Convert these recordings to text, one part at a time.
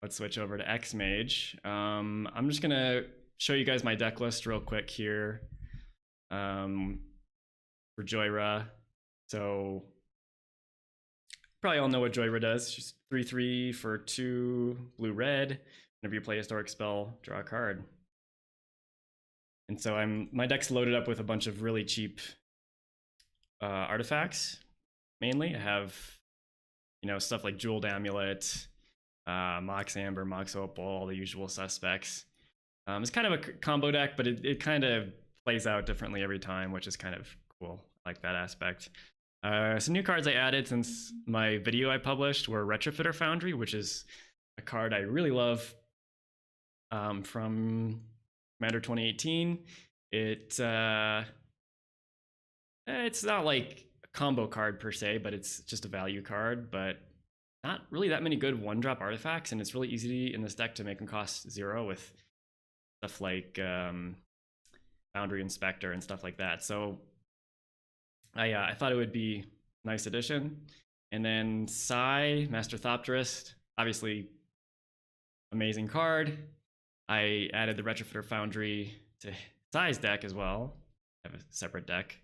let's switch over to X Mage. I'm just gonna show you guys my deck list real quick here for Jhoira. So probably all know what Jhoira does. She's 3/3 for 2 blue-red. Whenever you play a historic spell, draw a card. And so my deck's loaded up with a bunch of really cheap artifacts. Mainly, I have stuff like Jeweled Amulet, Mox Amber, Mox Opal, all the usual suspects. It's kind of a combo deck, but it kind of plays out differently every time, which is kind of cool. I like that aspect. Some new cards I added since my video I published were Retrofitter Foundry, which is a card I really love from Commander 2018. It's not like a combo card per se, but it's just a value card, but not really that many good one-drop artifacts, and it's really easy in this deck to make them cost 0 with stuff like Foundry Inspector and stuff like that. So I thought it would be a nice addition. And then Sai, Master Thopterist, obviously amazing card. I added the Retrofitter Foundry to Sai's deck as well. I have a separate deck.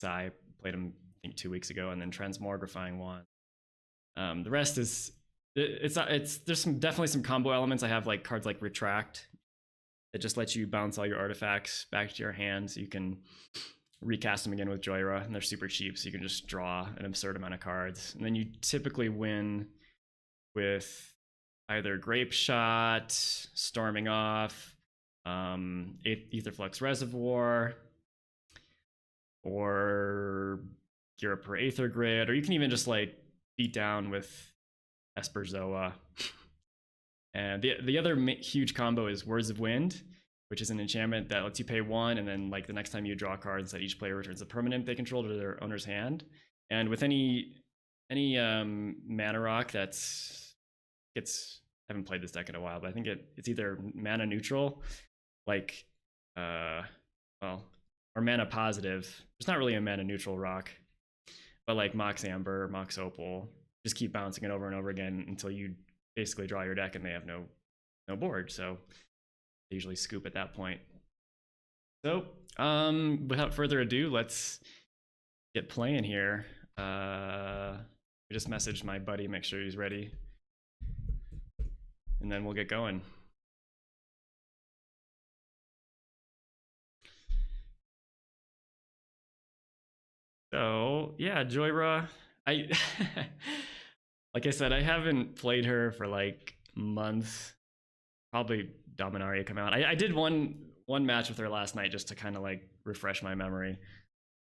Sai played him, I think, 2 weeks ago, and then Transmogrifying Wand. The rest is there's definitely some combo elements. I have like cards like Retract that just lets you bounce all your artifacts back to your hand, so you can recast them again with Jhoira, and they're super cheap, so you can just draw an absurd amount of cards. And then you typically win with either Grape Shot, Storming Off, Aetherflux Reservoir, or Gear Up for Aether Grid, or you can even just like beat down with Esper Zoa. And the other huge combo is Words of Wind, which is an enchantment that lets you pay 1, and then like the next time you draw cards, that each player returns a permanent they control to their owner's hand. And with any mana rock I haven't played this deck in a while, but I think it's either mana neutral, like or mana positive. There's not really a mana neutral rock, but like Mox Amber, Mox Opal, just keep bouncing it over and over again until you basically draw your deck and they have no board. So they usually scoop at that point. So without further ado, let's get playing here. I just messaged my buddy, make sure he's ready, and then we'll get going. So yeah, Jhoira, like I said, I haven't played her for like months. Probably Dominaria come out. I did one match with her last night just to kind of like refresh my memory,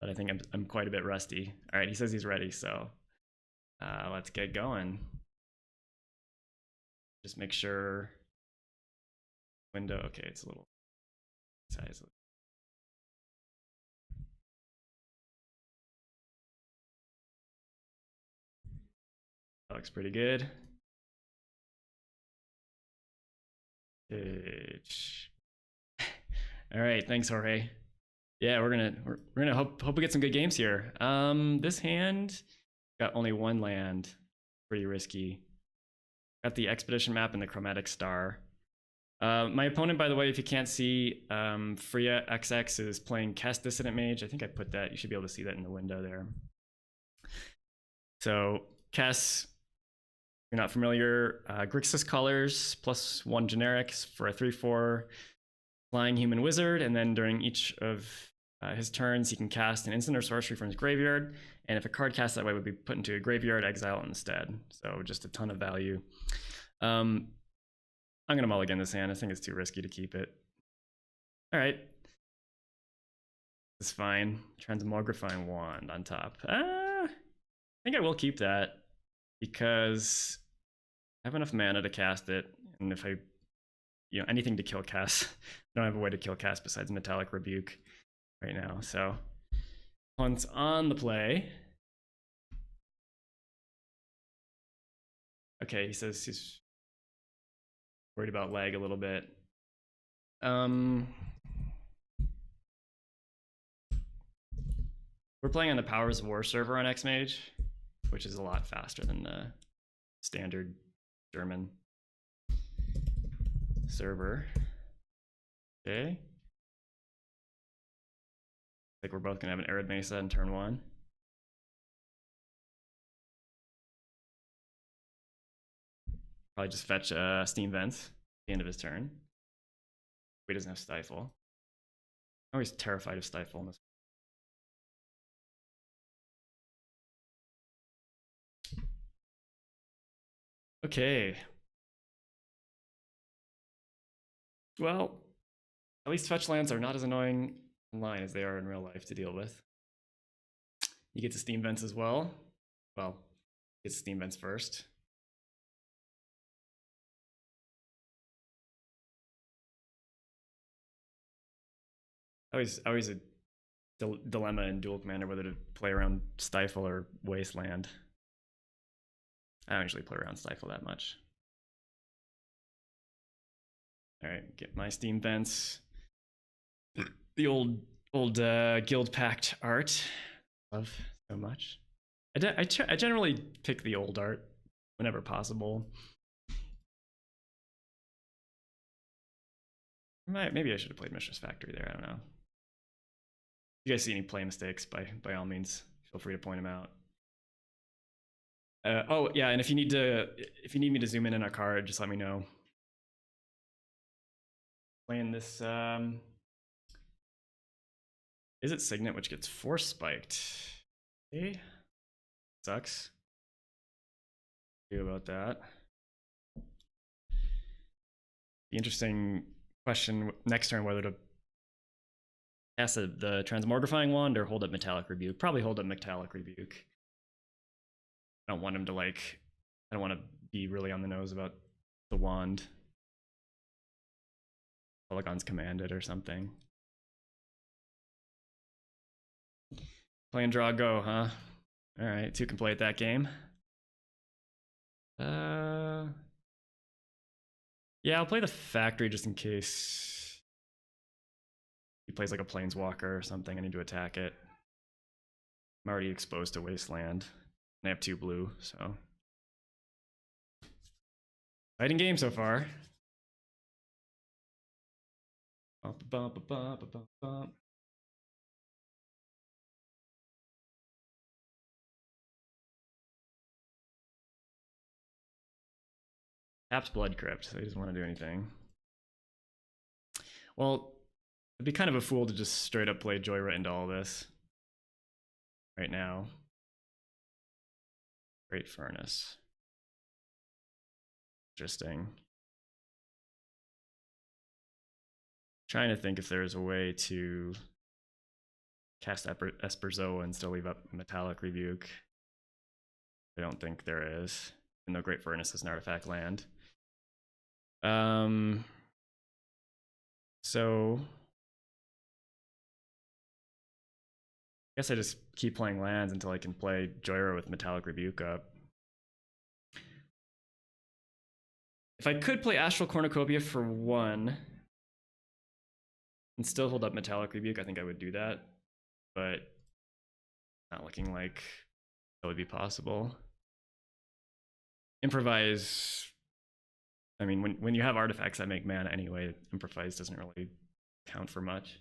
but I think I'm quite a bit rusty. All right, he says he's ready, so let's get going. Just make sure window. Okay, it's a little size. That looks pretty good. All right, thanks, Jorge. Yeah, we're gonna hope we get some good games here. This hand got only 1 land, pretty risky. Got the Expedition map and the Chromatic Star. My opponent, by the way, if you can't see, Freya XX is playing Kess Dissident Mage. I think I put that. You should be able to see that in the window there. So Kess, if you're not familiar, Grixis colors, +1 generics for a 3/4 flying human wizard, and then during each of his turns, he can cast an instant or sorcery from his graveyard, and if a card cast that way would be put into a graveyard, exile it instead. So just a ton of value. I'm gonna mulligan this hand. I think it's too risky to keep it. All right, it's fine. Transmogrifying Wand on top. I think I will keep that because I have enough mana to cast it, and if I, anything to kill Kess, I don't have a way to kill Kess besides Metallic Rebuke right now. So once on the play. Okay, he says he's worried about lag a little bit. We're playing on the Powers of War server on Xmage, which is a lot faster than the standard German. server. Okay. I think we're both gonna have an Arid Mesa in turn 1. Probably just fetch Steam Vents at the end of his turn. He doesn't have Stifle. I'm always terrified of Stifle in this. Okay. Well, at least fetch lands are not as annoying online as they are in real life to deal with. You get to Steam Vents as well. Well, it's Steam Vents first. Always a dilemma in Duel Commander whether to play around Stifle or Wasteland. I don't usually play around Stifle that much. All right, get my Steam Vents. The old Guild Pact art. Love so much. I generally pick the old art whenever possible. Maybe I should have played Mistress Factory there. I don't know. If you guys see any play mistakes, by all means, feel free to point them out. Oh yeah, and if you need me to zoom in on a card, just let me know. Playing this is it Signet, which gets force spiked? Okay, sucks. About that. The interesting question next turn whether to cast the Transmogrifying Wand or hold up Metallic Rebuke. Probably hold up Metallic Rebuke. I don't want him to I don't want to be really on the nose about the wand. Polygon's commanded or something. Play and draw go, huh? All right, 2 can play at that game. Yeah, I'll play the Factory just in case he plays like a Planeswalker or something. I need to attack it. I'm already exposed to Wasteland. And I have 2 blue, so. Fighting game so far. Bump, bump, bump, bump, bump, bump. Taps Blood Crypt, so he doesn't want to do anything. Well, it'd be kind of a fool to just straight up play Jhoira into all this right now. Great Furnace. Interesting. Trying to think if there's a way to cast Esperzoa and still leave up Metallic Rebuke. I don't think there is, even though Great Furnace is an artifact land. So I guess I just keep playing lands until I can play Jhoira with Metallic Rebuke up. If I could play Astral Cornucopia for 1 and still hold up Metallic Rebuke, I think I would do that. But not looking like that would be possible. Improvise. I mean, when you have artifacts that make mana anyway, Improvise doesn't really count for much.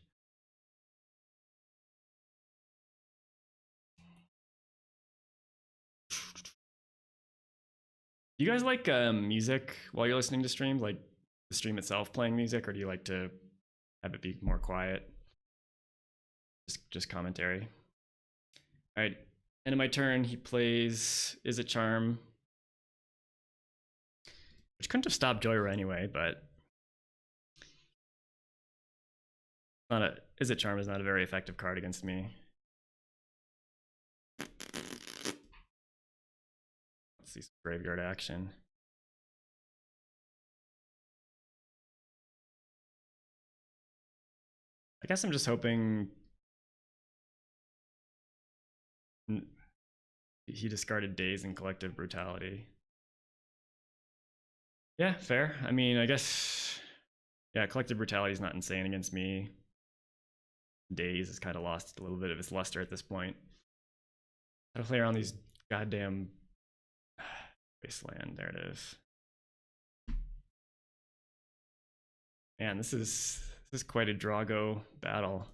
Do you guys like music while you're listening to streams, like the stream itself playing music, or do you like to have it be more quiet? Just commentary. All right, end of my turn, he plays Is It Charm, which couldn't have stopped Jhoira anyway, but Is It Charm is not a very effective card against me. Let's see some graveyard action. I guess I'm just hoping he discarded Daze and Collective Brutality. Yeah, fair. I mean, I guess, yeah, Collective Brutality is not insane against me. Daze has kind of lost a little bit of its luster at this point. Gotta play around these goddamn Wasteland. There it is. Man, this is quite a Drago battle.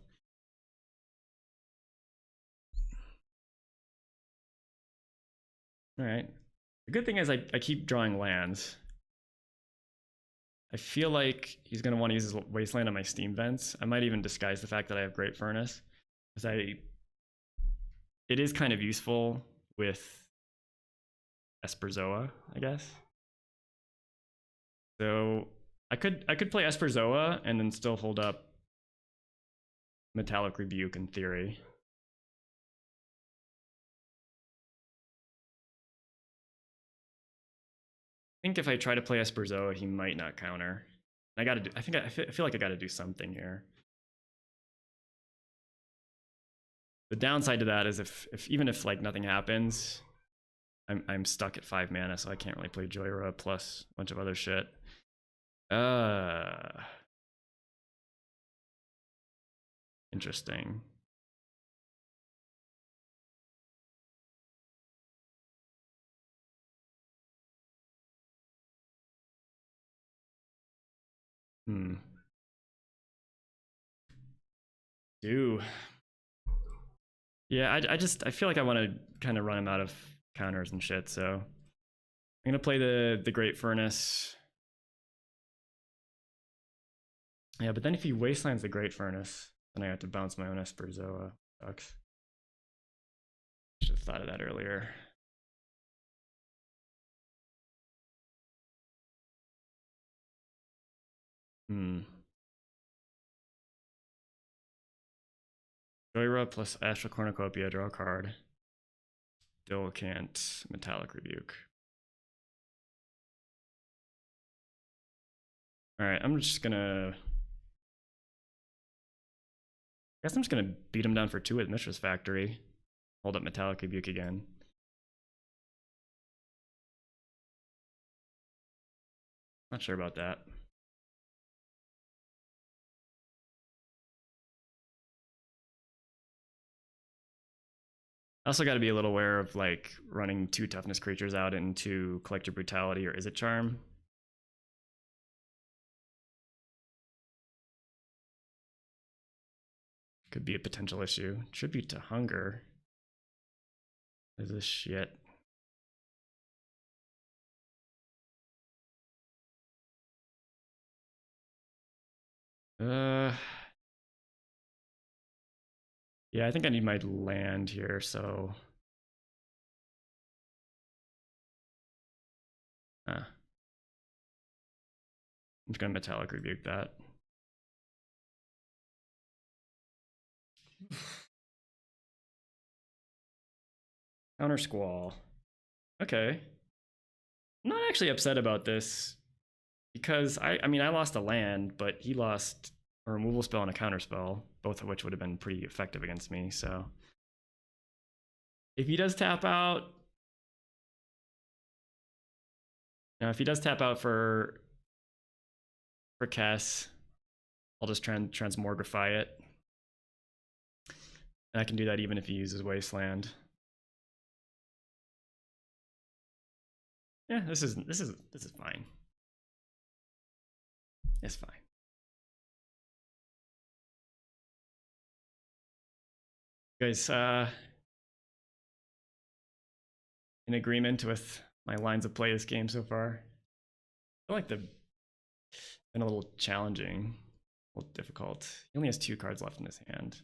All right. The good thing is I keep drawing lands. I feel like he's going to want to use his Wasteland on my Steam Vents. I might even disguise the fact that I have Great Furnace, because it is kind of useful with Esperzoa, I guess. So I could play Esperzoa and then still hold up Metallic Rebuke in theory. I think if I try to play Esperzoa, he might not counter. I feel like I gotta do something here. The downside to that is even if like nothing happens, I'm stuck at 5 mana, so I can't really play Jhoira plus a bunch of other shit. Interesting. Yeah, I feel like I want to kind of run him out of counters and shit, so I'm gonna play the Great Furnace. Yeah, but then if he wastelands the Great Furnace, then I have to bounce my own Esperzoa. Sucks. Should have thought of that earlier. Jhoira plus Astral Cornucopia, draw a card. Still can't Metallic Rebuke. Alright, I guess I'm just gonna beat him down for 2 at Mishra's Factory. Hold up Metallic Rebuke again. Not sure about that. I also got to be a little aware of like running 2 toughness creatures out into Collective Brutality or Is It Charm. Could be a potential issue. Tribute to Hunger. Is this shit? Yeah, I think I need my land here, so I'm just gonna Metallic Rebuke that. Counter Squall. Okay. I'm not actually upset about this because I mean I lost a land, but he lost a removal spell and a counter spell, both of which would have been pretty effective against me. So if he does tap out, now if he does tap out for Kess, I'll just transmogrify it, and I can do that even if he uses Wasteland. Yeah, this is fine. It's fine. You guys in agreement with my lines of play this game so far? I feel like they've been a little challenging, a little difficult. He only has 2 cards left in his hand.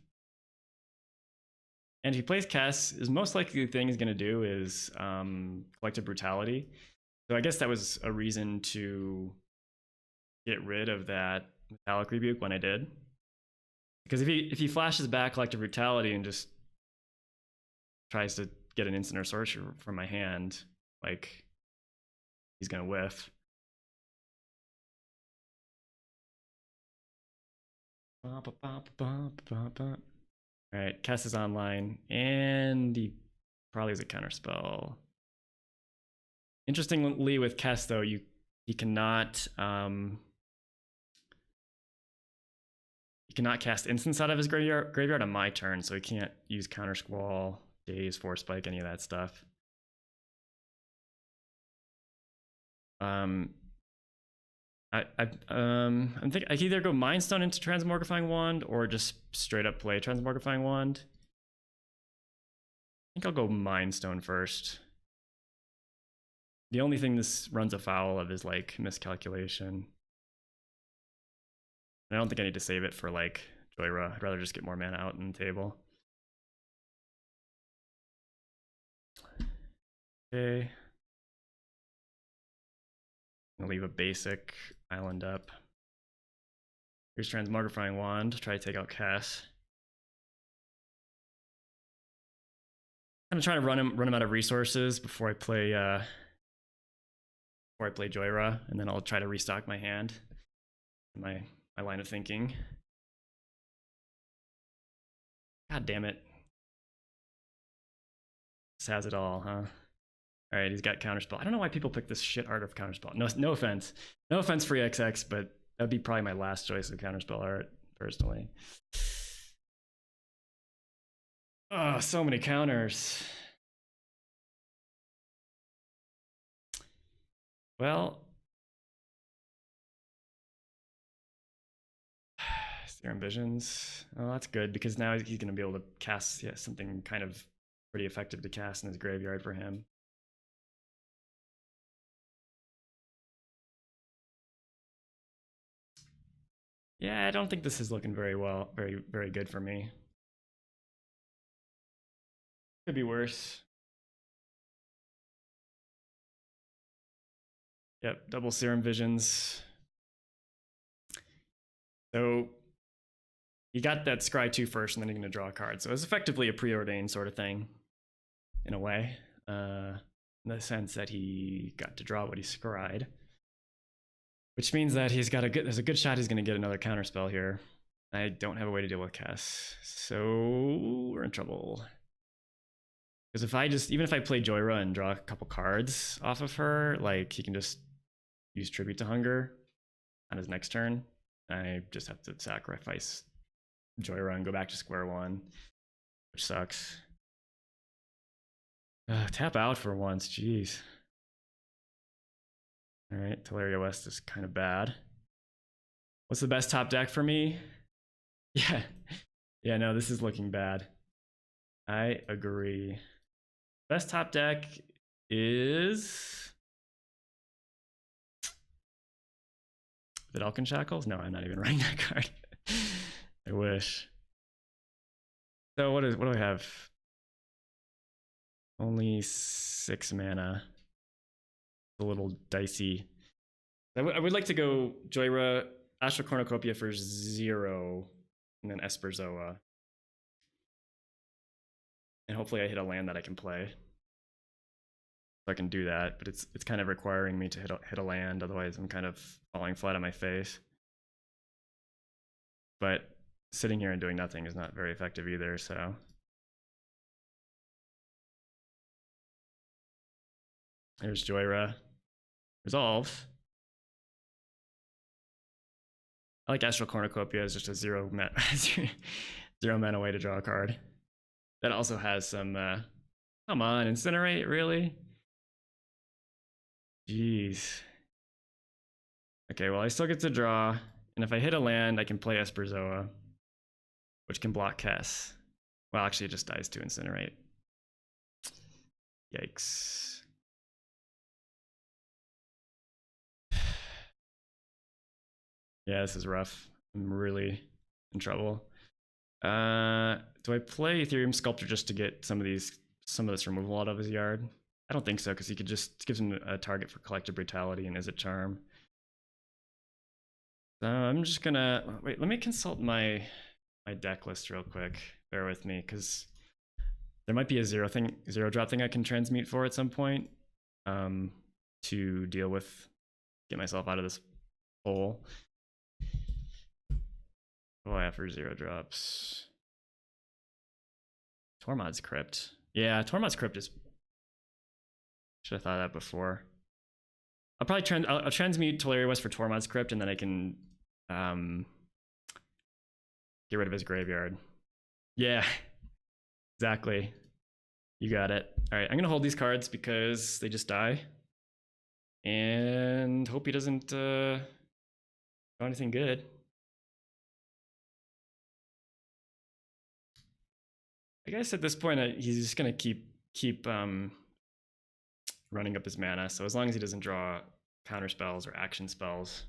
And if he plays Kess, his most likely thing he's going to do is Collective Brutality. So I guess that was a reason to get rid of that Metallic Rebuke when I did. Because if he flashes back Collective Brutality and just tries to get an instant or sorcery from my hand, like, he's going to whiff. Alright, Kess is online, and he probably has a counterspell. Interestingly, with Kess, though, he cannot cast instants out of his graveyard on my turn, so he can't use Counter Squall, Daze, Force Spike, any of that stuff. I'm thinking I can either go Mind Stone into Transmogrifying Wand or just straight up play Transmogrifying Wand. I think I'll go Mind Stone first. The only thing this runs afoul of is like miscalculation. I don't think I need to save it for like Jhoira. I'd rather just get more mana out in the table. Okay. I'll leave a basic island up. Here's Transmogrifying Wand. Try to take out Kess. I'm trying to run him out of resources before I play Jhoira, and then I'll try to restock my hand. My line of thinking. God damn it. This has it all, huh? All right, he's got Counterspell. I don't know why people pick this shit art of Counterspell. No offense. No offense, Free XX, but that'd be probably my last choice of Counterspell art, personally. Oh, so many counters. Well, Serum Visions. Oh, that's good because now he's going to be able to cast something kind of pretty effective to cast in his graveyard for him. Yeah, I don't think this is looking very well, very good for me. Could be worse. Yep, double Serum Visions. So you got that Scry 2 first, and then you're going to draw a card. So it's effectively a preordained sort of thing, in a way, in the sense that he got to draw what he scryed, which means that there's a good shot he's going to get another counterspell here. I don't have a way to deal with Kess, so we're in trouble. Because even if I play Jhoira and draw a couple cards off of her, like he can just use Tribute to Hunger on his next turn. I just have to sacrifice Jhoira and go back to square one, which sucks. Tap out for once, jeez. All right, Teleria West is kind of bad. What's the best top deck for me? Yeah, no, this is looking bad. I agree. Best top deck is Vidalcan Shackles? No, I'm not even writing that card. I wish. So what do I have? Only 6 mana. A little dicey. I would like to go Jhoira, Astral Cornucopia for 0, and then Esperzoa. And hopefully I hit a land that I can play. So I can do that, but it's kind of requiring me to hit a land, otherwise I'm kind of falling flat on my face. But sitting here and doing nothing is not very effective either, so. There's Jhoira. Resolve. I like Astral Cornucopia as just a 0 mana way to draw a card. That also has some, come on, Incinerate, really? Jeez. Okay, well, I still get to draw, and if I hit a land, I can play Esperzoa, which can block Kess. Well, actually, it just dies to Incinerate. Yikes. Yeah, this is rough. I'm really in trouble. Do I play Ethereum Sculptor just to get some of this removal out of his yard? I don't think so, because he could just gives him a target for Collective Brutality and Izzet Charm. So I'm just gonna wait. Let me consult my deck list real quick. Bear with me, because there might be a zero drop thing I can transmute for at some point, to deal with, get myself out of this hole. What do I have for 0 drops? Tormod's Crypt. Yeah, Tormod's Crypt is. Should have thought of that before. I'll probably I'll transmute Teleria West for Tormod's Crypt, and then I can get rid of his graveyard. Yeah, exactly. You got it. All right, I'm gonna hold these cards because they just die, and hope he doesn't Not anything good. I guess at this point he's just gonna keep running up his mana. So as long as he doesn't draw counter spells or action spells,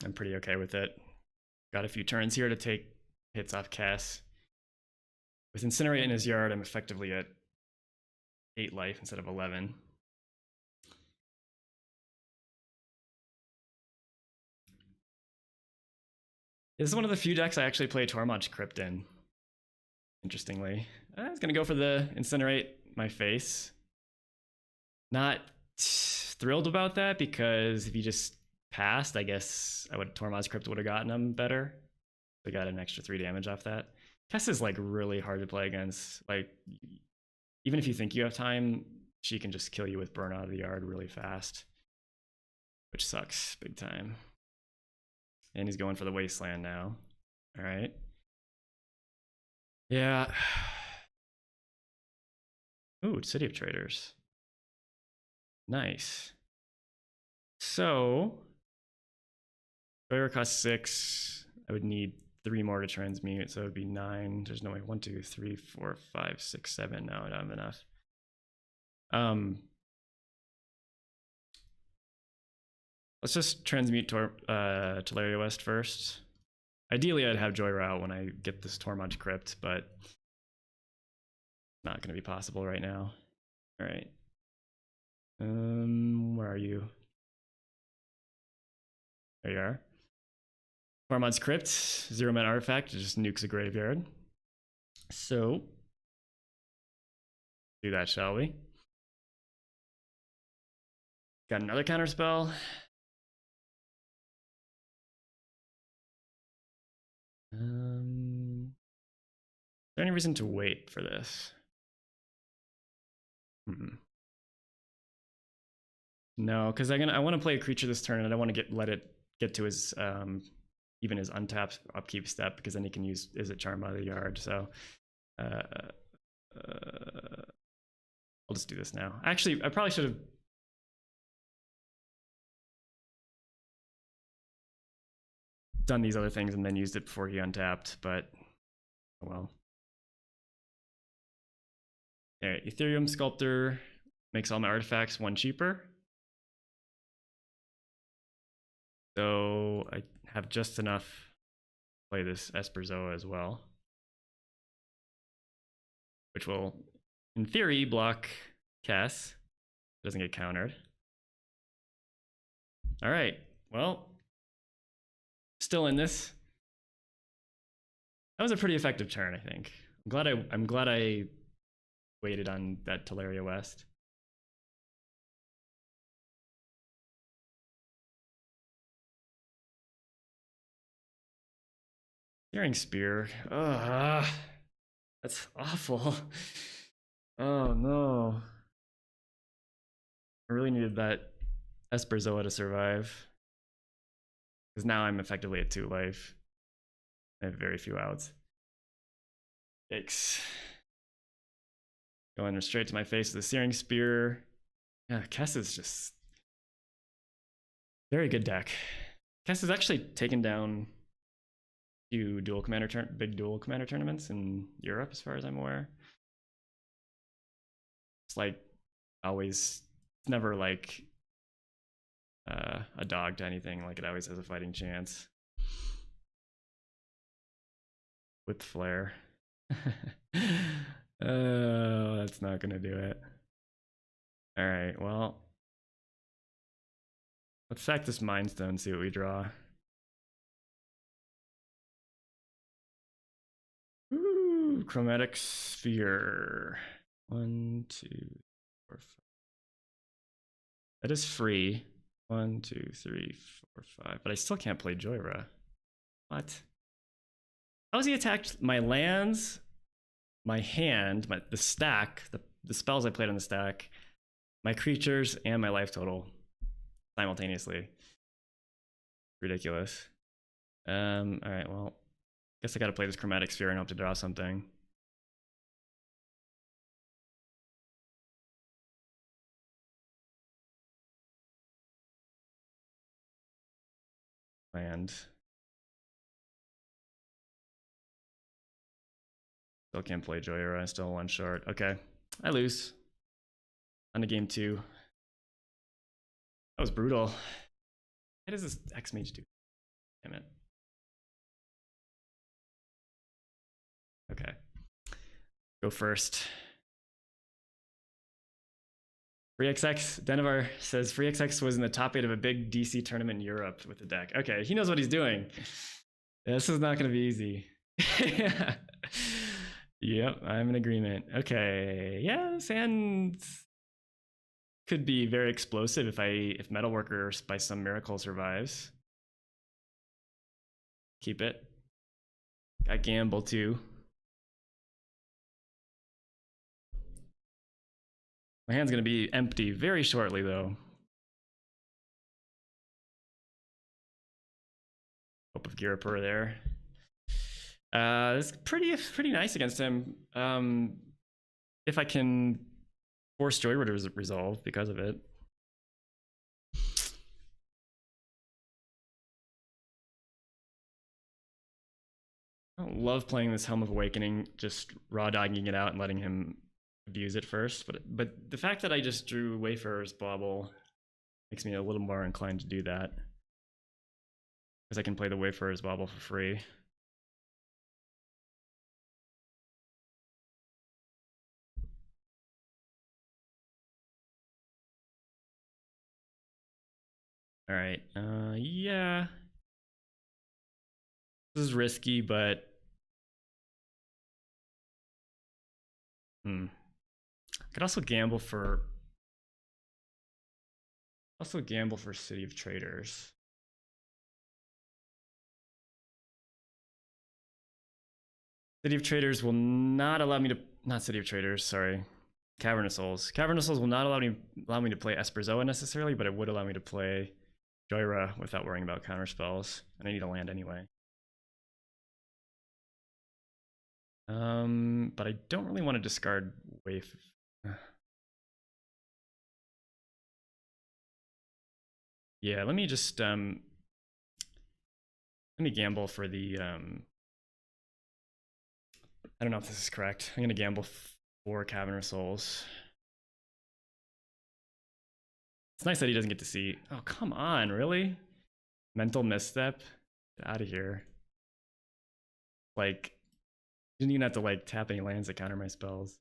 I'm pretty okay with it. Got a few turns here to take hits off Kess. With Incinerate in his yard, I'm effectively at 8 life instead of 11. This is one of the few decks I actually play Tormod's Crypt in, interestingly. I was going to go for the Incinerate my face. Not thrilled about that, because if he just passed, I guess Tormod's Crypt would have gotten him better. We got an extra 3 damage off that. Kess is like really hard to play against. Like, even if you think you have time, she can just kill you with Burn Out of the Yard really fast, which sucks big time. And he's going for the Wasteland now. All right. Yeah. Ooh, City of Traders. Nice. So, Jhoira costs 6. I would need 3 more to transmute, so it would be 9. There's no way. 1, 2, 3, 4, 5, 6, 7. No, I don't have enough. Let's just transmute Teleria West first. Ideally, I'd have Jhoira out when I get this Tormod's Crypt, but not going to be possible right now. All right. Where are you? There you are. Tormod's Crypt, 0-mana artifact, it just nukes a graveyard. So, do that, shall we? Got another counter spell. Is there any reason to wait for this? No, because I want to play a creature this turn, and I want to let it get to his even his untapped upkeep step, because then he can use Is It Charm out of the yard. So I'll just do this now. Actually, I probably should have. Done these other things and then used it before he untapped, but oh well. Alright, Ethereum Sculptor makes all my artifacts 1 cheaper. So I have just enough to play this Esperzoa as well, which will, in theory, block Kess. Doesn't get countered. Alright, well, still in this. That was a pretty effective turn, I think. I'm glad I waited on that Teleria West. Searing Spear. Ugh, that's awful. Oh no. I really needed that Esperzoa to survive, because now I'm effectively at 2 life. I have very few outs. Yikes. Going straight to my face with the Searing Spear. Yeah, Kess is just very good deck. Kess has actually taken down a few big Duel Commander tournaments in Europe, as far as I'm aware. It's like always, it's never like a dog to anything. Like, it always has a fighting chance with Flare. Oh, that's not gonna do it. All right, well, let's sack this Mind Stone, see what we draw. Ooh, Chromatic Sphere. 1, 2, 4, 5. That is free. 1, 2, 3, 4, 5. But I still can't play Jhoira. What? How has he attacked my lands, my hand, the stack, the spells I played on the stack, my creatures, and my life total simultaneously? Ridiculous. Alright, well, guess I gotta play this Chromatic Sphere and hope to draw something. land. Still can't play Jhoira. Still one short. Okay, I lose. On to game 2. That was brutal. What does this X Mage do? Damn it. Okay. Go first. FreeXX, Denivar says FreeXX was in the top 8 of a big DC tournament in Europe with the deck. Okay, he knows what he's doing. This is not going to be easy. Yep, I'm in agreement. Okay, yeah, this hand could be very explosive if Metalworker by some miracle survives. Keep it. Got Gamble too. My hand's gonna be empty very shortly though. Hope of Girapur there. It's pretty nice against him. If I can force Jhoira to resolve because of it. I don't love playing this Helm of Awakening, just raw dogging it out and letting him abuse it first. But the fact that I just drew Wayfarer's Bauble makes me a little more inclined to do that. Because I can play the Wayfarer's Bauble for free. All right, yeah. This is risky, but I could also gamble for City of Traders. City of Traders will not allow me to, not City of Traders, sorry. Cavern of Souls. Cavern of Souls will not allow me to play Esperzoa necessarily, but it would allow me to play Jhoira without worrying about counter spells, and I need a land anyway. But I don't really want to discard Wave. Yeah, let me just let me gamble for the I don't know if this is correct. I'm gonna gamble for Cavern of Souls. It's nice that he doesn't get to see. Oh, come on, really? Mental misstep? Get out of here. Like, didn't even have to like tap any lands to counter my spells.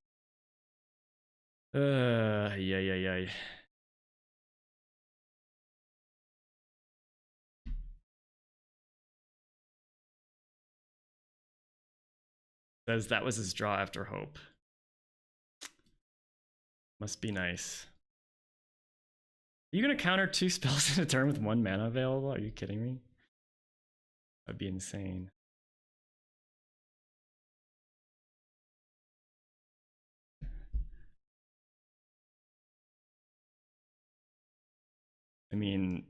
Yeah. Says that was his draw after Hope. Must be nice. Are you gonna counter 2 spells in a turn with 1 mana available? Are you kidding me? That'd be insane. I mean,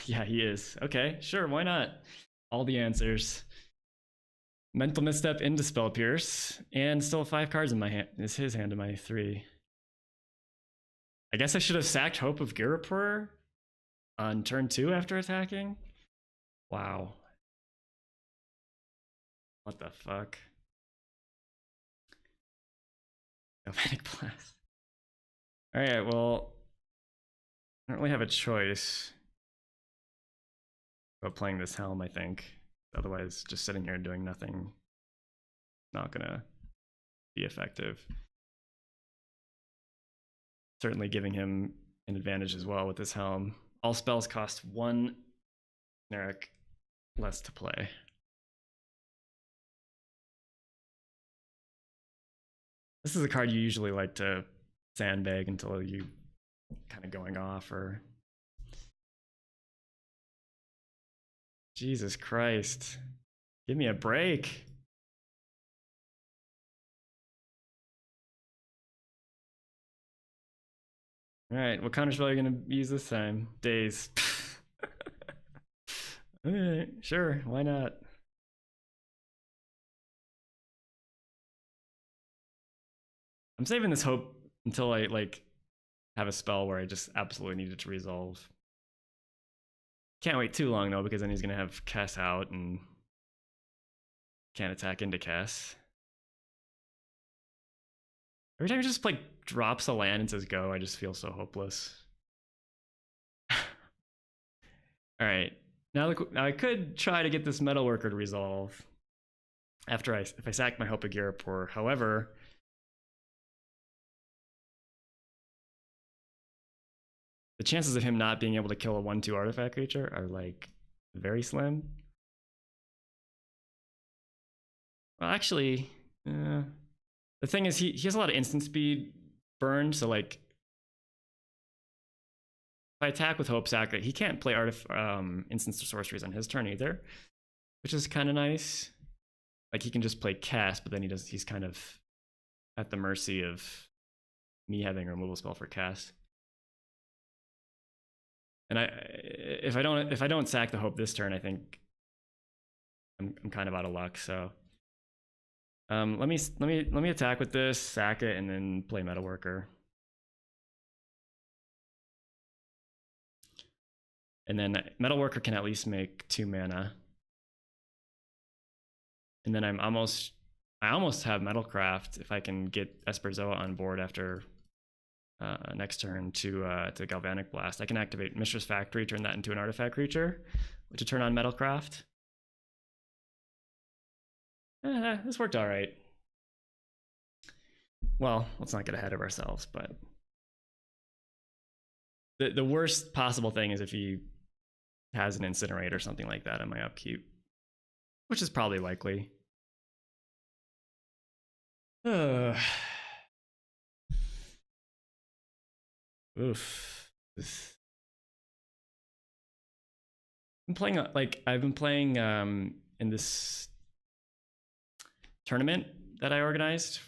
yeah, he is. Okay, sure, why not? All the answers. Mental misstep into Spell Pierce, and still 5 cards in my hand. Is his hand in my 3. I guess I should have sacked Hope of Girapur on turn 2 after attacking. Wow. What the fuck? Galvanic Blast. Alright, well, I don't really have a choice about playing this Helm, I think. Otherwise, just sitting here and doing nothing not gonna be effective. Certainly giving him an advantage as well with this Helm. All spells cost 1 generic less to play. This is a card you usually like to sandbag until you kind of going off or... Jesus Christ. Give me a break. All right, what counterspell are you gonna use this time? Daze. All right, sure, why not? I'm saving this Hope until I like have a spell where I just absolutely need it to resolve. Can't wait too long though, because then he's gonna have Kess out and can't attack into Kess. Every time he just like drops a land and says go, I just feel so hopeless. Alright. Now I could try to get this Metalworker to resolve after if I sack my Hope of Girapur. However, the chances of him not being able to kill a 1/2 artifact creature are like very slim. Well, actually, the thing is he has a lot of instant speed burn, so like if I attack with Hope Sack, he can't play instants or sorceries on his turn either, which is kind of nice. Like he can just play Kess, but then he's kind of at the mercy of me having a removal spell for Kess. And if I don't sack the Hope this turn, I think I'm kind of out of luck. So let me attack with this, sack it, and then play Metalworker. And then Metalworker can at least make 2 mana. And then I almost have Metalcraft if I can get Esperzoa on board after next turn to Galvanic Blast. I can activate Mistress Factory, turn that into an artifact creature, to turn on Metalcraft. This worked all right. Well, let's not get ahead of ourselves, but the worst possible thing is if he has an Incinerate or something like that on my upkeep, which is probably likely. Oof. I'm playing I've been playing in this tournament that I organized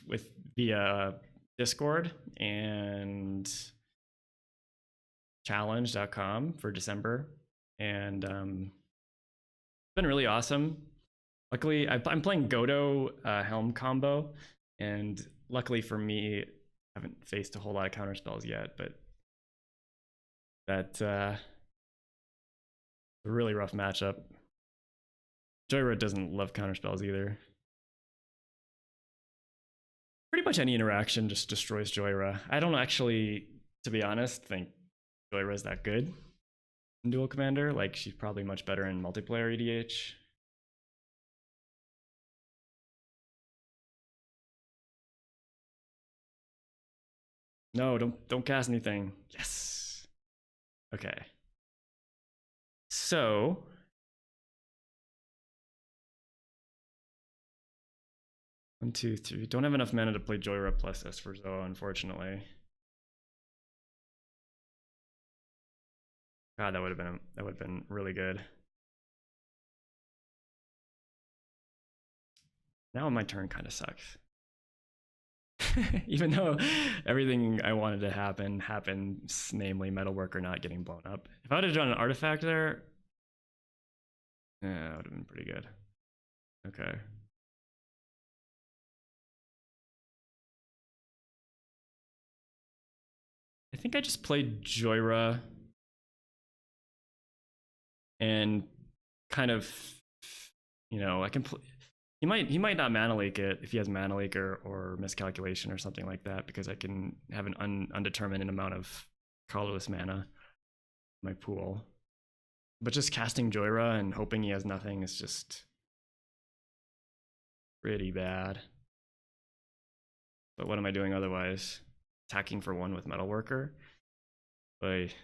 via Discord and challenge.com for December, and it's been really awesome. Luckily, I'm playing Godo Helm combo, and luckily for me, I haven't faced a whole lot of counter spells yet, but that's a really rough matchup. Jhoira doesn't love counter spells either. Pretty much any interaction just destroys Jhoira. I don't actually, to be honest, think Jhoira is that good in Duel Commander. Like, she's probably much better in multiplayer EDH. No, don't cast anything. Yes. Okay. So 1, 2, 3. Don't have enough mana to play Jhoira plus Esperzoa, unfortunately. God, that would have been really good. Now my turn kind of sucks. Even though everything I wanted to happen happens, namely Metalworker not getting blown up. If I would have done an artifact there, yeah, that would have been pretty good. Okay. I think I just played Jhoira and kind of, I can play. He might not mana leak it if he has mana leak or miscalculation or something like that, because I can have an undetermined amount of colorless mana in my pool. But just casting Jhoira and hoping he has nothing is just pretty bad. But what am I doing otherwise? Attacking for 1 with Metalworker? Like,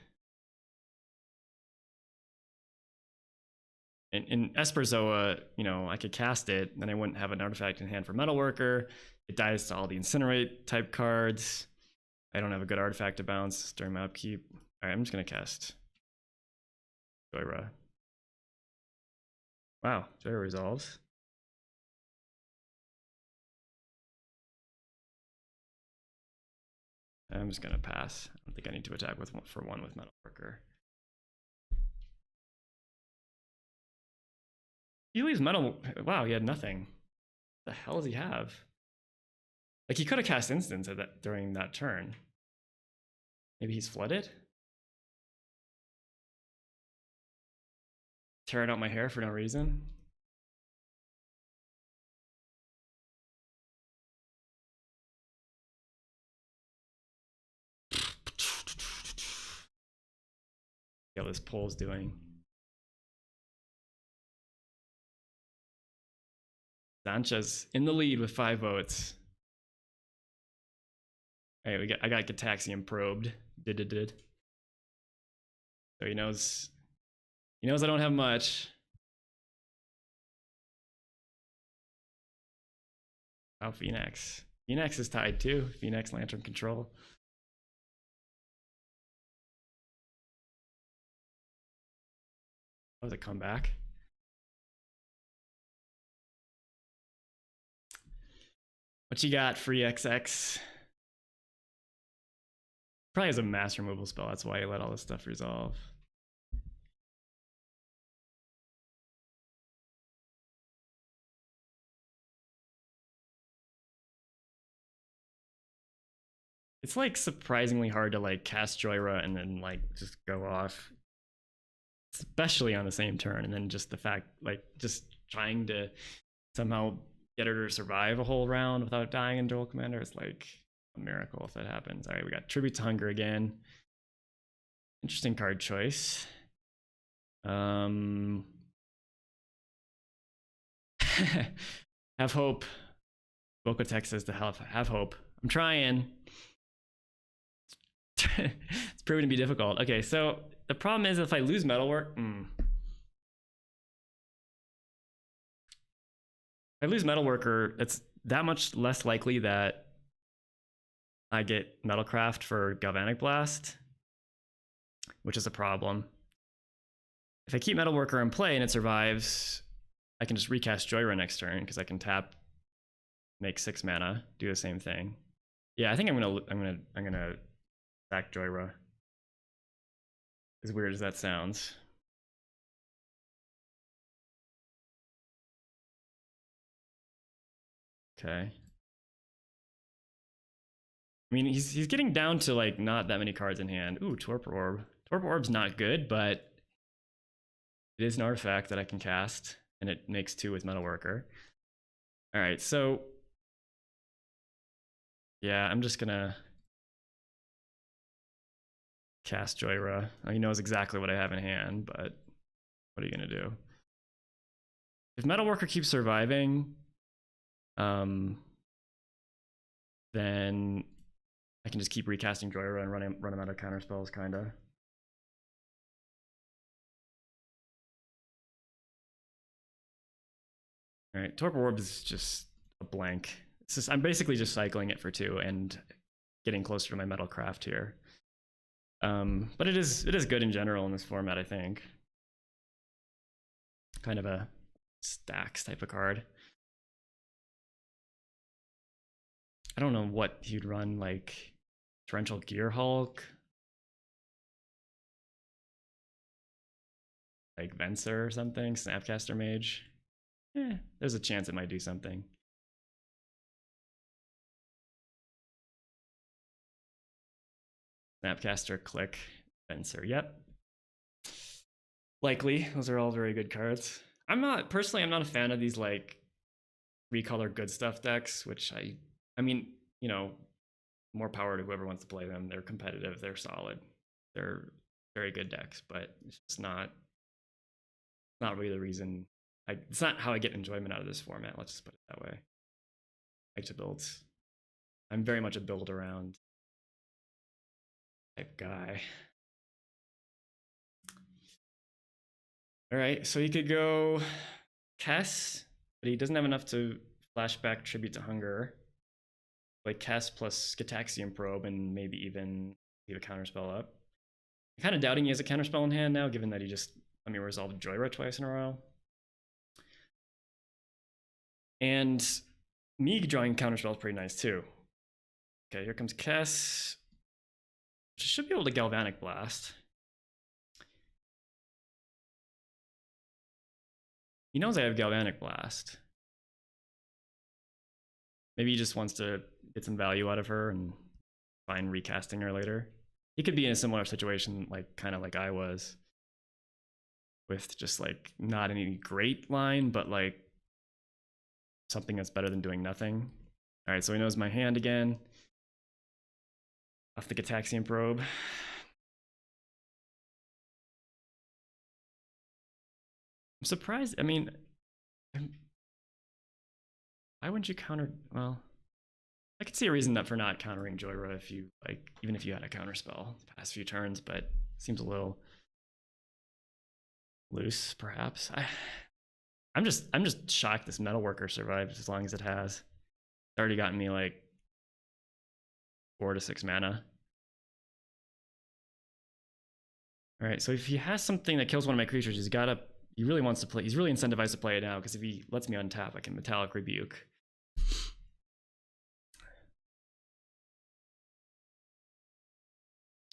in Esperzoa, I could cast it, then I wouldn't have an artifact in hand for Metalworker. It dies to all the Incinerate type cards. I don't have a good artifact to bounce during my upkeep. Alright, I'm just gonna cast Jhoira. Wow, Jhoira resolves. I'm just gonna pass. I don't think I need to attack for 1 with Metalworker. He leaves metal. Wow, he had nothing. What the hell does he have? Like, he could have cast instants during that turn. Maybe he's flooded? tearing out my hair for no reason. See how this poll's doing. Sanchez in the lead with 5 votes. Hey, I got Gitaxium probed. Did. So he knows I don't have much. Oh, Phoenix. Phoenix is tied too. Phoenix Lantern Control. That was a comeback. What you got, Free XX? Probably has a mass removal spell. That's why he let all this stuff resolve. It's like surprisingly hard to like cast Jhoira and then like just go off, especially on the same turn. And then just the fact, like, just trying to somehow get her to survive a whole round without dying in Duel Commander is like a miracle if that happens. All right, we got Tribute to Hunger again. Interesting card choice. Have hope. Boca says to have hope. I'm trying. It's proven to be difficult. Okay, so the problem is if I lose Metalwork, if I lose Metalworker, it's that much less likely that I get Metalcraft for Galvanic Blast, which is a problem. If I keep Metalworker in play and it survives, I can just recast Jhoira next turn because I can tap, make 6 mana, do the same thing. Yeah, I think I'm gonna sack Jhoira. As weird as that sounds. Okay. I mean, he's getting down to like not that many cards in hand. Ooh, Torpor Orb. Torpor Orb's not good, but it is an artifact that I can cast, and it makes 2 with Metalworker. All right, so yeah, I'm just gonna cast Jhoira. He knows exactly what I have in hand, but what are you gonna do? If Metalworker keeps surviving, then I can just keep recasting Jhoira and run him out of counter spells, kinda. All right, Torpor Orb is just a blank. It's just, I'm basically just cycling it for 2 and getting closer to my Metalcraft here. But it is good in general in this format, I think. Kind of a stacks type of card. I don't know what he'd run, like Torrential Gear Hulk, like Venser or something, Snapcaster Mage. There's a chance it might do something. Snapcaster, Click, Venser. Yep. Likely. Those are all very good cards. I'm not a fan of these like 3-color good stuff decks, which I mean, you know, more power to whoever wants to play them. They're competitive, they're solid. They're very good decks, but it's just not really the reason. It's not how I get enjoyment out of this format, let's just put it that way. I like to build. I'm very much a build around type guy. All right, so he could go Kess, but he doesn't have enough to flashback Tribute to Hunger. Like Kess plus Gitaxium Probe and maybe even leave a counterspell up. I'm kind of doubting he has a counterspell in hand now, given that he just let me resolve Jhoira twice in a row. And me drawing counterspell is pretty nice too. Okay, here comes Kess. Should be able to Galvanic Blast. He knows I have Galvanic Blast. Maybe he just wants to get some value out of her and find recasting her later. He could be in a similar situation, like kind of like I was. with just like not any great line, but like something that's better than doing nothing. All right, so he knows my hand again. Off the Gataxian Probe. I'm surprised. I mean, why wouldn't you counter? Well, I could see a reason for not countering Jhoira if you like, even if you had a counter spell the past few turns, but it seems a little loose, perhaps. I'm just shocked this Metalworker survived as long as it has. It's already gotten me like 4 to 6 mana. All right, so if he has something that kills one of my creatures, he really wants to play. He's really incentivized to play it now because if he lets me untap, I can Metallic Rebuke.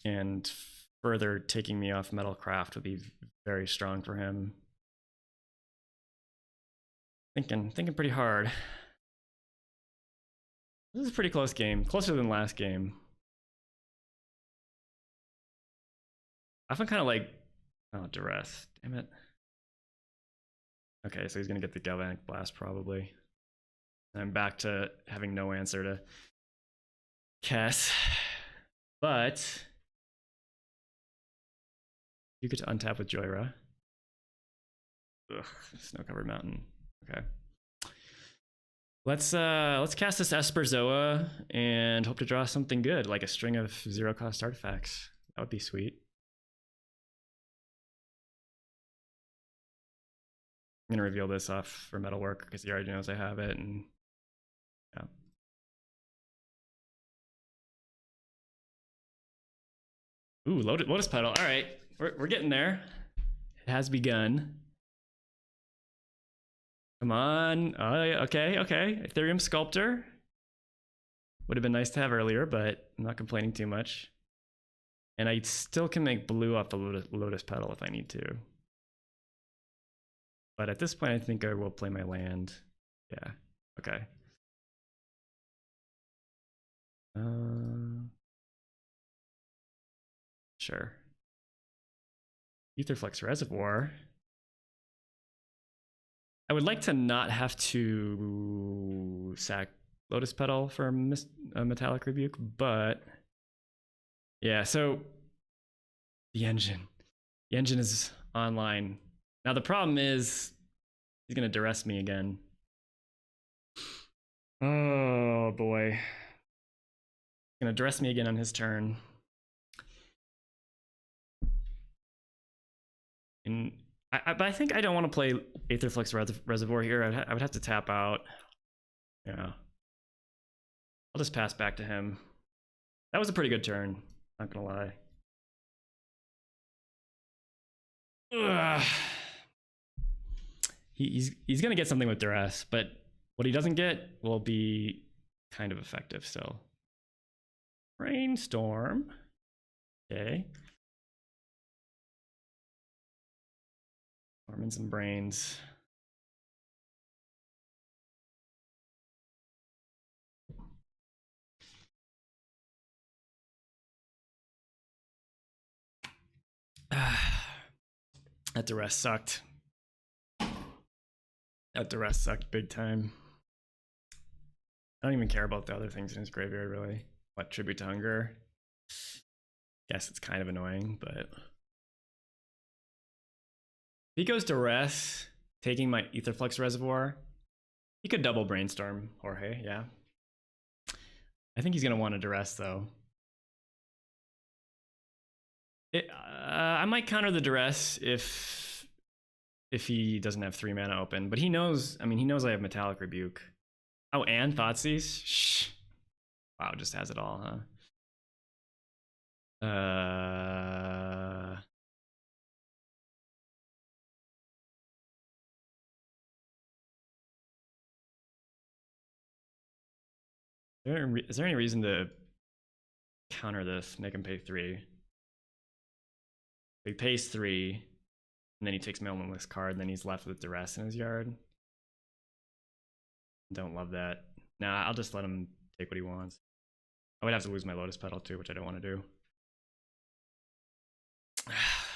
And further taking me off Metalcraft would be very strong for him. Thinking pretty hard. This is a pretty close game, closer than last game. I feel kind of like, oh, duress, damn it. Okay, so he's gonna get the Galvanic Blast probably. I'm back to having no answer to Kess, but you get to untap with Jhoira. Ugh, Snow-Covered Mountain. Okay. Let's cast this Esperzoa and hope to draw something good, like a string of 0-cost artifacts. That would be sweet. I'm gonna reveal this off for Metalwork because he already knows I have it, and yeah. Ooh, Lotus Petal. All right, we're getting there. It has begun. Come on. Oh, okay. Ethereum Sculptor. Would have been nice to have earlier, but I'm not complaining too much. And I still can make blue off the Lotus Petal if I need to. But at this point, I think I will play my land. Yeah. Okay. Sure. Aetherflux Reservoir. I would like to not have to sack Lotus Petal for a Metallic Rebuke, but yeah, so the engine is online. Now the problem is he's gonna duress me again. Oh boy. He's gonna duress me again on his turn. And but I think I don't want to play Aetherflux Reservoir here. I would have to tap out. Yeah. I'll just pass back to him. That was a pretty good turn, not gonna lie. Ugh. He's gonna get something with duress, but what he doesn't get will be kind of effective still. Brainstorm. Okay. Storming some brains. That duress sucked. That duress sucked big time. I don't even care about the other things in his graveyard, really. What, Tribute to Hunger? Guess it's kind of annoying, but... If he goes duress, taking my Aetherflux Reservoir, he could double Brainstorm Jorge, yeah. I think he's going to want to duress, though. I might counter the duress if he doesn't have 3 mana open, but he knows, I mean, he knows I have Metallic Rebuke. Oh, and Thoughtseize? Shh. Wow, just has it all, huh? Is there any reason to counter this, make him pay 3? He pays 3, and then he takes my Meaningless card, and then he's left with duress in his yard. Don't love that. Nah, I'll just let him take what he wants. I would have to lose my Lotus Petal too, which I don't want to do.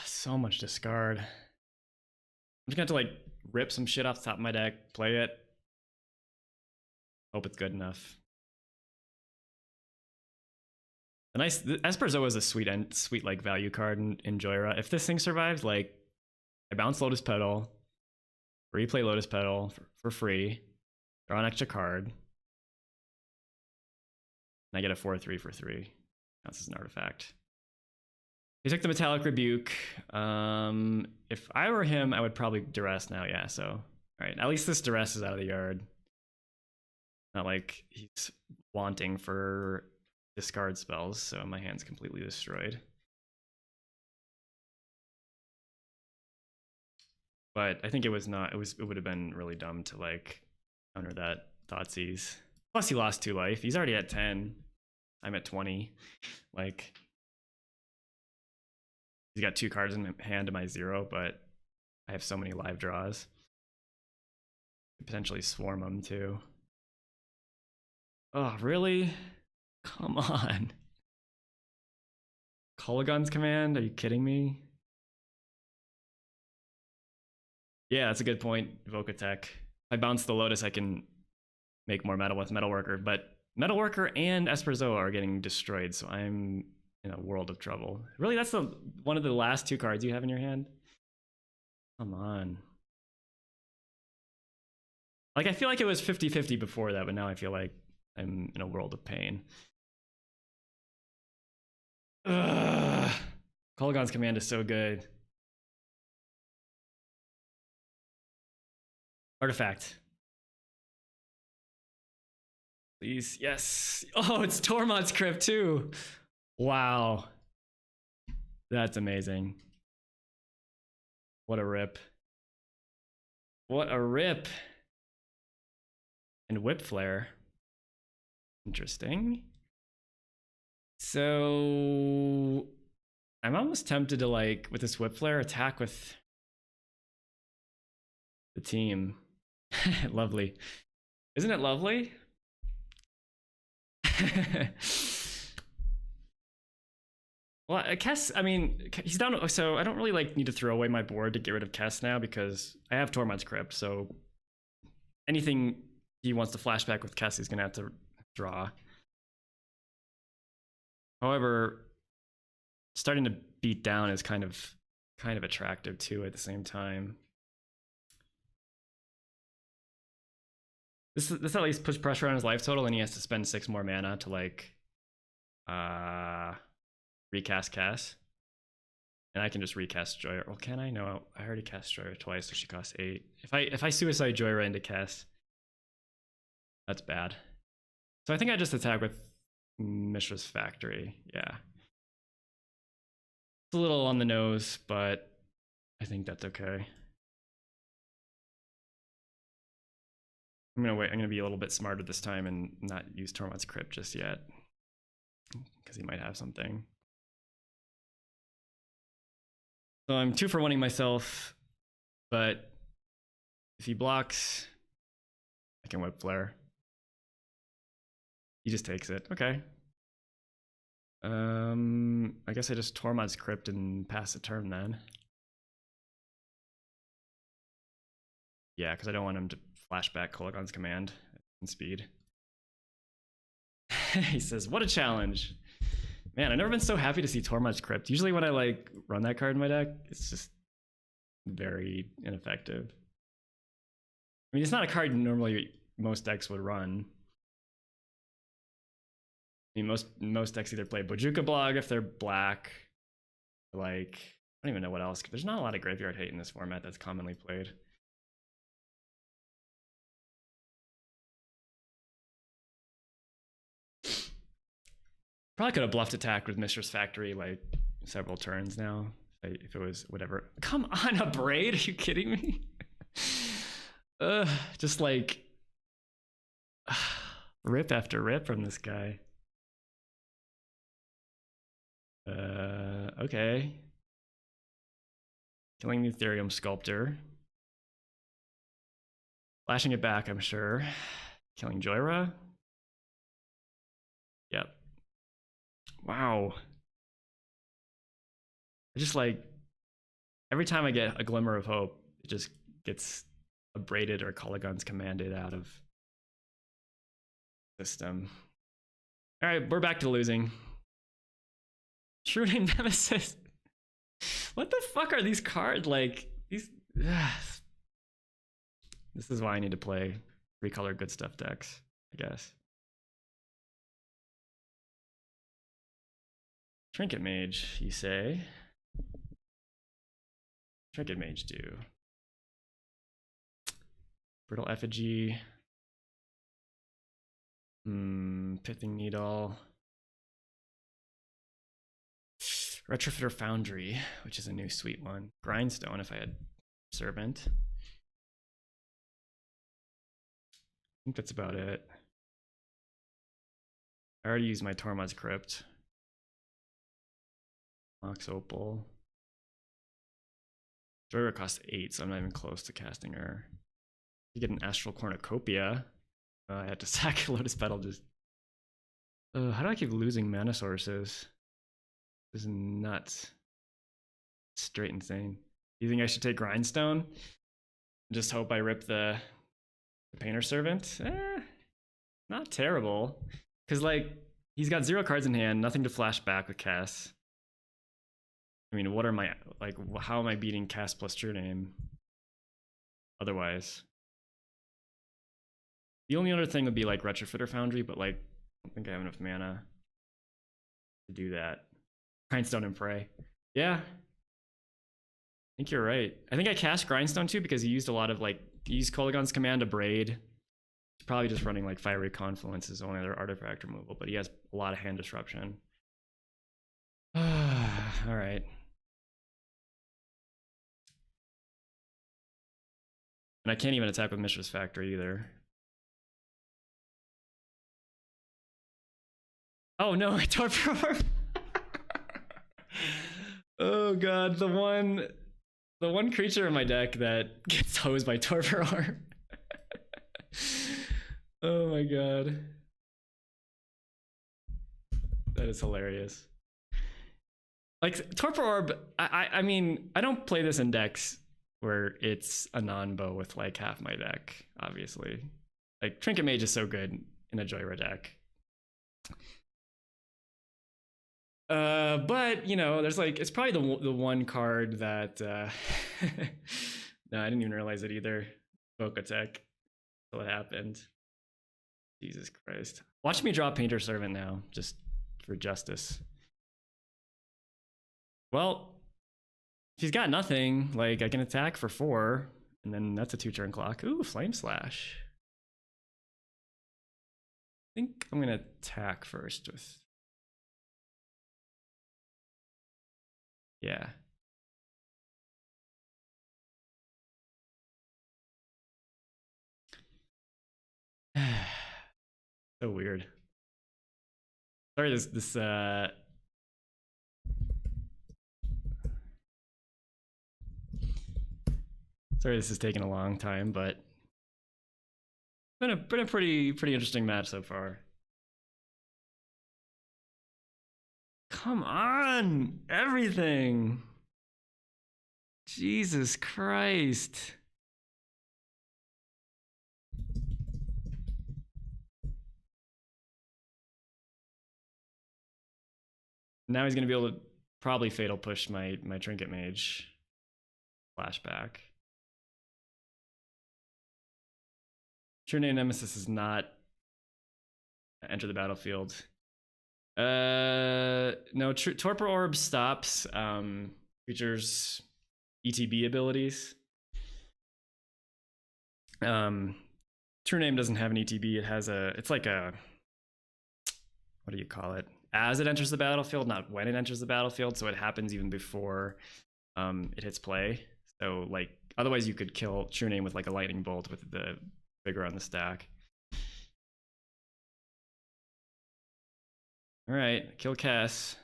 So much discard. just gonna have to like rip some shit off the top of my deck, play it, hope it's good enough. The Esperzo is a sweet like value card in Jhoira. If this thing survives, like I bounce Lotus Petal, replay Lotus Petal for free, draw an extra card, and I get a 4/3 for 3. Counts as an artifact. He took the Metallic Rebuke. If I were him, I would probably duress now. Yeah, so all right. At least this duress is out of the yard. Not like he's wanting for discard spells, so my hand's completely destroyed. But I think it was not. It would have been really dumb to like counter that Thoughtseize. Plus, he lost 2 life. He's already at 10. I'm at 20. Like. He's got 2 cards in hand to my 0, but I have so many live draws. Potentially swarm him too. Oh, really? Come on. Kolaghan's Command? Are you kidding me? Yeah, that's a good point. Evoke Attack. If I bounce the Lotus, I can make more metal with Metalworker, but Metalworker and Esperzo are getting destroyed, so I'm in a world of trouble. Really, that's one of the last 2 cards you have in your hand? Come on. Like, I feel like it was 50-50 before that, but now I feel like I'm in a world of pain. Ugh. Kolaghan's Command is so good. Artifact. Please, yes. Oh, it's Tormod's Crypt too. Wow. That's amazing. What a rip. What a rip. And Whip Flare. Interesting. So I'm almost tempted to, like, with this Whip Flare, attack with the team. Lovely. Isn't it lovely? Well, Kess, I mean, he's down, so I don't really like need to throw away my board to get rid of Kess now because I have Tormod's Crypt, so anything he wants to flashback with Kess, he's gonna have to draw. However, starting to beat down is kind of attractive too at the same time. This at least puts pressure on his life total, and he has to spend 6 more mana to like recast Kess. And I can just recast Jhoira. Well, can I? No, I already cast Jhoira twice, so she costs 8. If I suicide Jhoira into Kess, that's bad. So I think I just attack with Mishra's Factory. Yeah. It's a little on the nose, but I think that's okay. I'm gonna wait. I'm gonna be a little bit smarter this time and not use Tormod's Crypt just yet, because he might have something. So I'm 2 for 1-ing myself, but if he blocks, I can Whip Flare. He just takes it. Okay. I guess I just Tormod's Crypt and pass the turn then. Yeah, because I don't want him to flashback Kolaghan's Command in speed. He says, what a challenge. Man, I've never been so happy to see Tormod's Crypt. Usually when I like run that card in my deck, it's just very ineffective. I mean, it's not a card normally most decks would run. I mean, most decks either play Bojuka Blog if they're black. Like, I don't even know what else. There's not a lot of graveyard hate in this format that's commonly played. Probably could have bluffed attack with Mishra's Factory like several turns now. If it was whatever. Come on, a Braid? Are you kidding me? Just like rip after rip from this guy. Okay. Killing the Ethereum Sculptor. Flashing it back, I'm sure. Killing Jhoira. Yep. Wow. I just like, every time I get a glimmer of hope, it just gets abraded or Colligon's commanded out of system. All right, we're back to losing. True Name Nemesis. What the fuck are these cards? Like, these... This is why I need to play 3-color good stuff decks, I guess. Trinket Mage, you say? Trinket Mage do. Brittle Effigy. Pithing Needle. Retrofitter Foundry, which is a new sweet one. Grindstone if I had Servant. I think that's about it. I already used my Tormod's Crypt. Mox Opal. Jhoira costs 8, so I'm not even close to casting her. You get an Astral Cornucopia. I had to sack Lotus Petal just... how do I keep losing mana sources? This is nuts. Straight insane. You think I should take Grindstone? Just hope I rip the Painter Servant? Not terrible. Because, like, he's got 0 cards in hand, nothing to flash back with Kess. I mean, what are my... Like, how am I beating Kess plus True Name? Otherwise. The only other thing would be, like, Retrofitter Foundry, but, like, I don't think I have enough mana to do that. Grindstone and Pray. Yeah. I think you're right. I think I cast Grindstone too because he used a lot of like, he used Kolaghan's command to braid. He's probably just running like Fiery Confluence as only other artifact removal, but he has a lot of hand disruption. All right. And I can't even attack with Mishra's Factory either. Oh no, I Torpor Orb. Oh god, the one creature in my deck that gets hosed by Torpor Orb. Oh my god. That is hilarious. Like, Torpor Orb, I mean, I don't play this in decks where it's a non-bow with like half my deck, obviously. Like, Trinket Mage is so good in a Jhoira deck. But you know, there's like, it's probably the one card that no, I didn't even realize it either. Vocatech. So it happened. Jesus Christ. Watch me draw Painter Servant now, just for justice. Well, if he's got nothing, like I can attack for 4, and then that's a 2-turn clock. Ooh, Flame Slash. I think I'm gonna attack first with... Yeah. So weird. Sorry, sorry this is taking a long time, but been a pretty interesting match so far. Come on, everything. Jesus Christ. Now he's gonna be able to probably Fatal Push my Trinket Mage. Flashback. True Name Nemesis is not enter the battlefield. No, Torpor Orb stops creatures' ETB abilities. True Name doesn't have an ETB. It has it's like a, what do you call it? As it enters the battlefield, not when it enters the battlefield. So it happens even before it hits play. So like, otherwise you could kill True Name with like a lightning bolt with the Vigor on the stack. All right, kill Kess.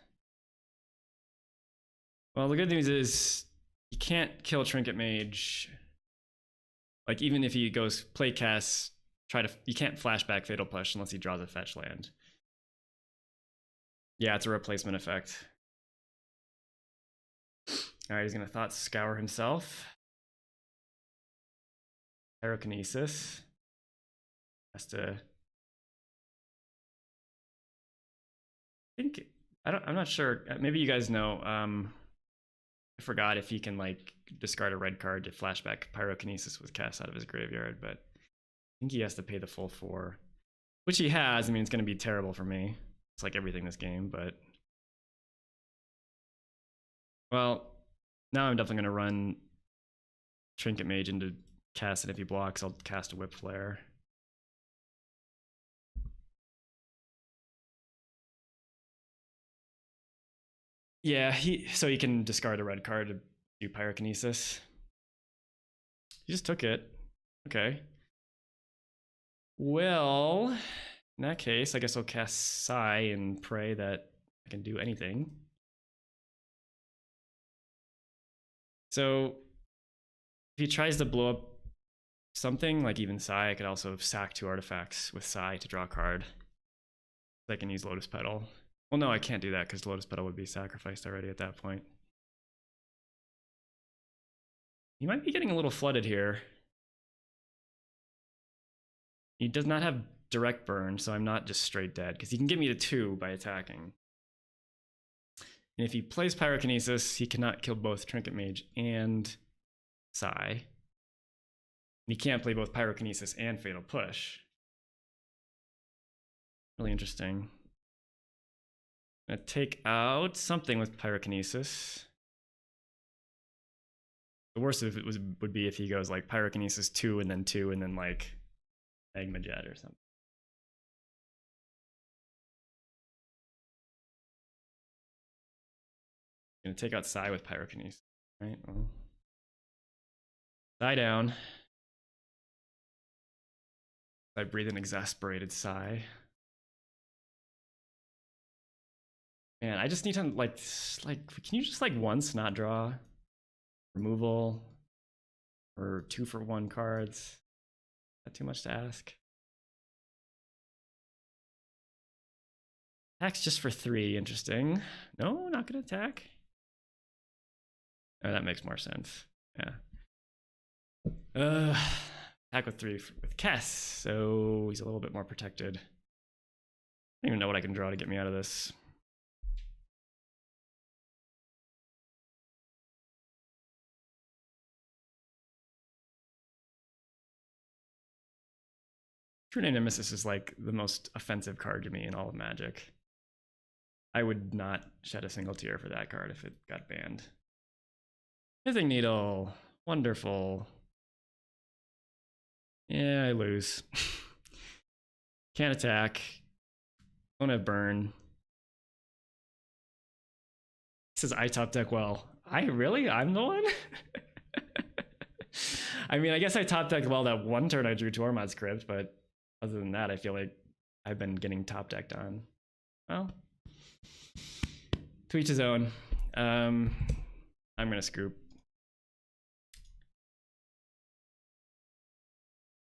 Well, the good news is you can't kill Trinket Mage. Like, even if he goes play Kess, you can't flashback Fatal Push unless he draws a fetch land. Yeah, it's a replacement effect. All right, he's gonna Thought Scour himself. Pyrokinesis. Has to. I'm not sure. Maybe you guys know. I forgot if he can like discard a red card to flashback Pyrokinesis with Kess out of his graveyard, but I think he has to pay the full 4, which he has. I mean, it's going to be terrible for me. It's like everything this game, but well, now I'm definitely going to run Trinket Mage into Kess, and if he blocks, I'll cast a Whip Flare. Yeah, so he can discard a red card to do Pyrokinesis. He just took it. Okay. Well, in that case, I guess I'll cast Sigh and pray that I can do anything. So if he tries to blow up something, like even Sigh, I could also sack 2 artifacts with Sigh to draw a card. I can use Lotus Petal. Well, no, I can't do that because Lotus Petal would be sacrificed already at that point. He might be getting a little flooded here. He does not have direct burn, so I'm not just straight dead, because he can get me to 2 by attacking. And if he plays Pyrokinesis, he cannot kill both Trinket Mage and Sigh. And he can't play both Pyrokinesis and Fatal Push. Really interesting. I'm gonna take out something with Pyrokinesis. The worst of it would be if he goes like Pyrokinesis 2 and then like Magma Jet or something. Gonna take out Sigh with Pyrokinesis, right? Well, Sigh down. I breathe an exasperated sigh. Man, I just need to like, can you just like once not draw removal or 2-for-1 cards? Is that too much to ask? Attacks just for 3, interesting. No, not gonna attack. Oh, that makes more sense. Yeah. Attack with 3 with Kess, so he's a little bit more protected. I don't even know what I can draw to get me out of this. True Name Nemesis is like the most offensive card to me in all of Magic. I would not shed a single tear for that card if it got banned. Smithing Needle, wonderful. Yeah, I lose. Can't attack. Don't have burn. It says I top deck well. I'm the one? I mean, I guess I top decked well that one turn I drew Tormod's Crypt, but other than that, I feel like I've been getting top decked on. Well, to each his own. I'm gonna scoop.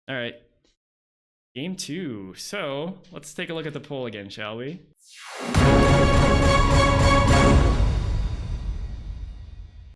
All right, game 2. So let's take a look at the poll again, shall we?